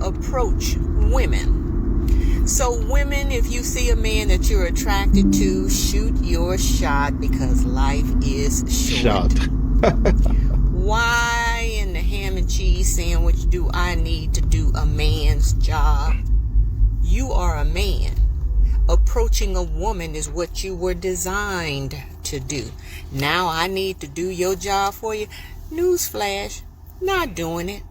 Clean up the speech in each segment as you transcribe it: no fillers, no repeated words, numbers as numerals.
approach women. So women, if you see a man that you're attracted to, shoot your shot because life is short. Why in the ham and cheese sandwich do I need to do a man's job? You are a man. Approaching a woman is what you were designed to do. Now I need to do your job for you? Newsflash, not doing it.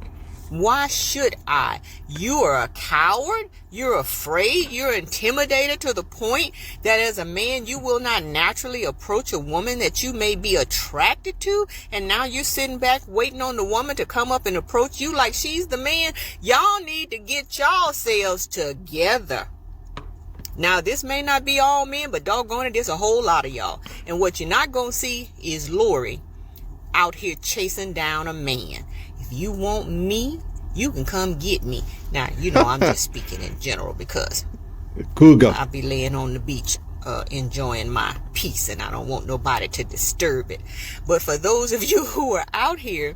Why should I? You are a coward. You're afraid. You're intimidated to the point that as a man, you will not naturally approach a woman that you may be attracted to. And now you're sitting back waiting on the woman to come up and approach you like she's the man. Y'all need to get yourselves together. Now, this may not be all men, but doggone it, there's a whole lot of y'all. And what you're not going to see is Lori out here chasing down a man. If you want me, you can come get me. Now, you know, I'm just speaking in general because I'll be laying on the beach enjoying my peace and I don't want nobody to disturb it. But for those of you who are out here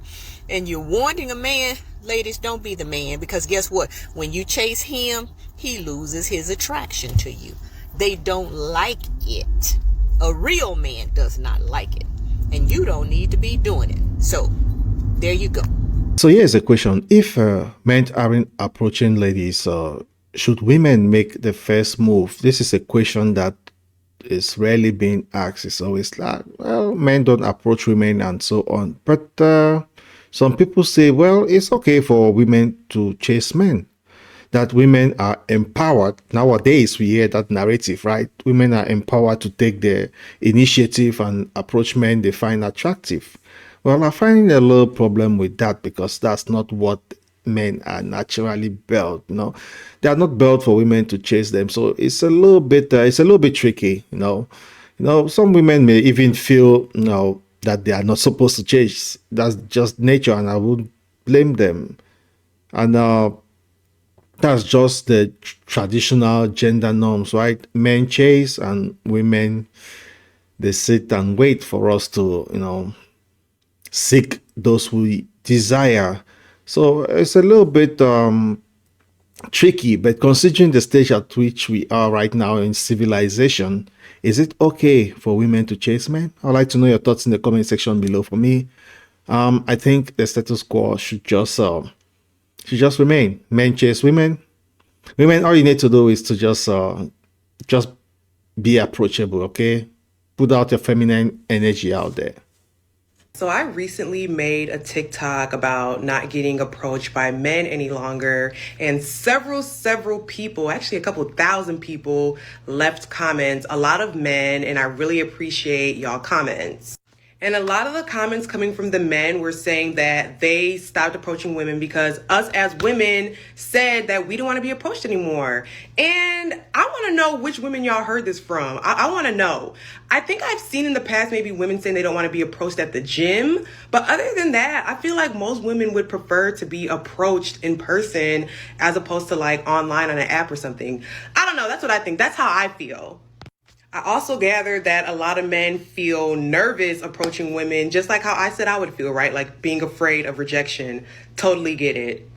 and you're wanting a man, ladies, don't be the man, because guess what? When you chase him, he loses his attraction to you. They don't like it. A real man does not like it. And you don't need to be doing it. So, there you go. So here's a question. If men aren't approaching ladies, should women make the first move? This is a question that is rarely being asked. It's always like, well, men don't approach women and so on. But some people say, well, it's okay for women to chase men, that women are empowered. Nowadays, we hear that narrative, right? Women are empowered to take the initiative and approach men they find attractive. Well, I find a little problem with that because that's not what men are naturally built. You know, they are not built for women to chase them. So it's a little bit tricky. You know, some women may even feel, that they are not supposed to chase. That's just nature, and I wouldn't blame them. And that's just the traditional gender norms, right? Men chase and women, they sit and wait for us to, seek those we desire. So it's a little bit tricky, but considering the stage at which we are right now in civilization, is it okay for women to chase men? I'd like to know your thoughts in the comment section below. For me, I think the status quo should just remain. Men chase women. Women, all you need to do is to just be approachable, okay? Put out your feminine energy out there. So I recently made a TikTok about not getting approached by men any longer, and several people, actually a couple thousand people, left comments, a lot of men, and I really appreciate y'all comments. And a lot of the comments coming from the men were saying that they stopped approaching women because us as women said that we don't want to be approached anymore. And I want to know which women y'all heard this from. I want to know. I think I've seen in the past maybe women saying they don't want to be approached at the gym. But other than that, I feel like most women would prefer to be approached in person as opposed to like online on an app or something. I don't know. That's what I think. That's how I feel. I also gathered that a lot of men feel nervous approaching women, just like how I said I would feel, right? Like being afraid of rejection. Totally get it.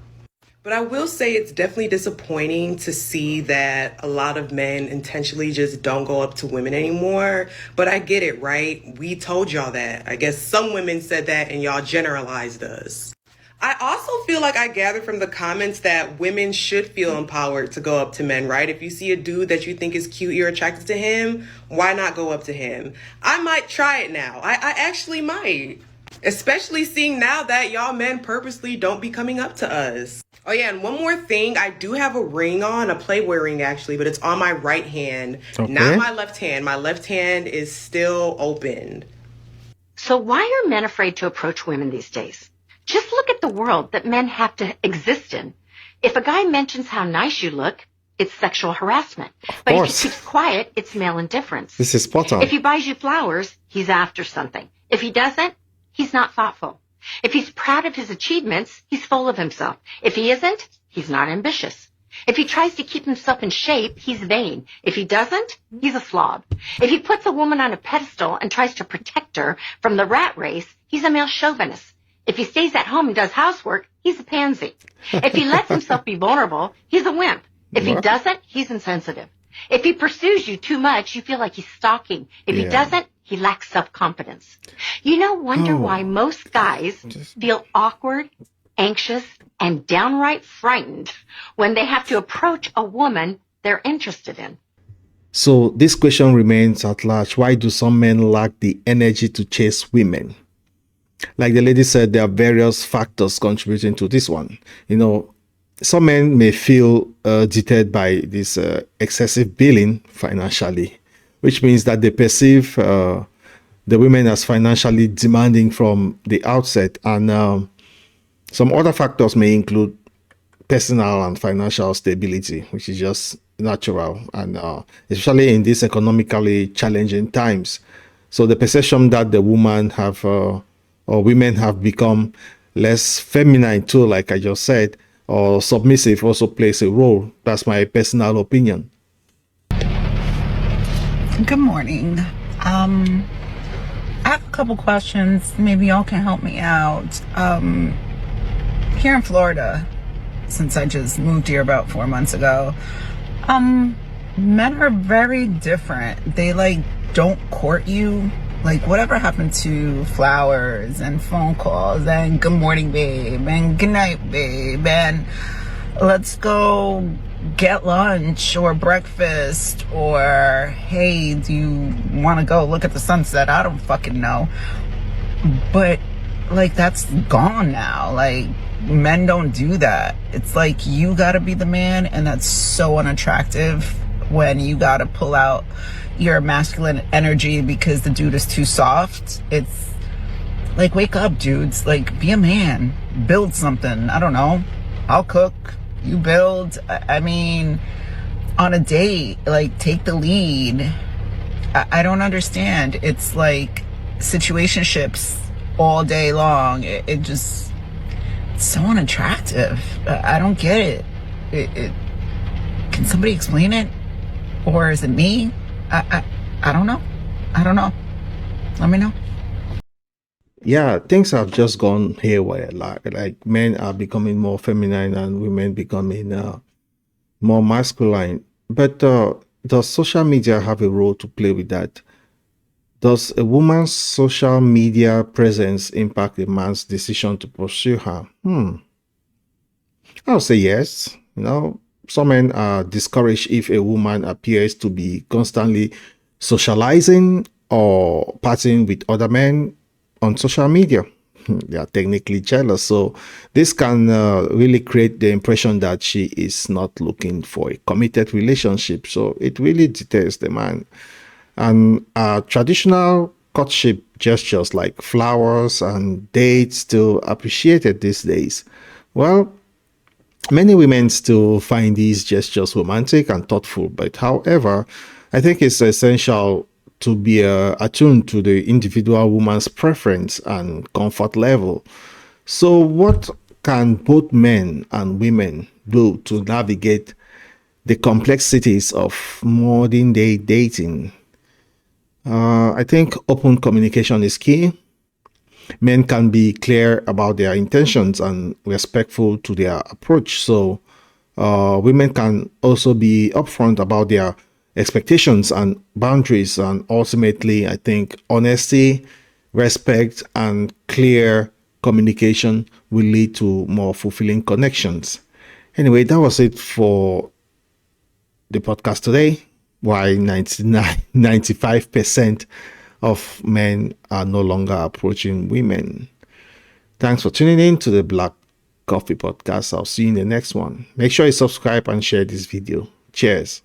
But I will say it's definitely disappointing to see that a lot of men intentionally just don't go up to women anymore. But I get it, right? We told y'all that. I guess some women said that and y'all generalized us. I also feel like I gathered from the comments that women should feel empowered to go up to men, right? If you see a dude that you think is cute, you're attracted to him, why not go up to him? I might try it now. I actually might. Especially seeing now that y'all men purposely don't be coming up to us. Oh yeah, and one more thing. I do have a ring on, a Playboy ring actually, but it's on my right hand, not my left hand. My left hand is still open. So why are men afraid to approach women these days? Just look at the world that men have to exist in. If a guy mentions how nice you look, it's sexual harassment. But if he keeps quiet, it's male indifference. This is spot on. If he buys you flowers, he's after something. If he doesn't, he's not thoughtful. If he's proud of his achievements, he's full of himself. If he isn't, he's not ambitious. If he tries to keep himself in shape, he's vain. If he doesn't, he's a slob. If he puts a woman on a pedestal and tries to protect her from the rat race, he's a male chauvinist. If he stays at home and does housework, he's a pansy. If he lets himself be vulnerable, he's a wimp. If he What? doesn't, he's insensitive. If he pursues you too much, you feel like he's stalking. If he Yeah. doesn't, he lacks self-confidence. Wonder why most guys feel awkward, anxious, and downright frightened when they have to approach a woman they're interested in. So this question remains at large. Why do some men lack the energy to chase women? Like the lady said, there are various factors contributing to this one. Some men may feel deterred by this excessive billing financially, which means that they perceive the women as financially demanding from the outset. And some other factors may include personal and financial stability, which is just natural, and especially in these economically challenging times. So the perception that the woman have or women have become less feminine too, like I just said, or submissive also plays a role. That's my personal opinion. Good morning. I have a couple questions. Maybe y'all can help me out. Here in Florida, since I just moved here about 4 months ago, men are very different. They don't court you. Like, whatever happened to flowers and phone calls and good morning, babe, and good night, babe, and let's go get lunch or breakfast, or hey, do you want to go look at the sunset? I don't fucking know. But that's gone now. Men don't do that. It's you gotta be the man, and that's so unattractive when you gotta pull out your masculine energy because the dude is too soft. It's wake up, dudes. Be a man. Build something. I don't know. I'll cook. You build. I mean, on a date, take the lead. I don't understand. It's situationships all day long. It just, it's so unattractive. I don't get it. Can somebody explain it? Or is it me? I don't know. I don't know. Let me know. Yeah, things have just gone haywire. Like men are becoming more feminine and women becoming more masculine. But does social media have a role to play with that? Does a woman's social media presence impact a man's decision to pursue her? I'll say yes. Some men are discouraged if a woman appears to be constantly socializing or partying with other men on social media. They are technically jealous. So this can really create the impression that she is not looking for a committed relationship. So it really deters the man. And traditional courtship gestures like flowers and dates still appreciated these days. Well, many women still find these gestures romantic and thoughtful, but however, I think it's essential to be attuned to the individual woman's preference and comfort level. So what can both men and women do to navigate the complexities of modern day dating? I think open communication is key. Men can be clear about their intentions and respectful to their approach. So women can also be upfront about their expectations and boundaries. And ultimately, I think honesty, respect, and clear communication will lead to more fulfilling connections. Anyway, that was it for the podcast today. Why 95% of men are no longer approaching women. Thanks for tuning in to the Black Coffee Podcast. I'll see you in the next one. Make sure you subscribe and share this video. Cheers.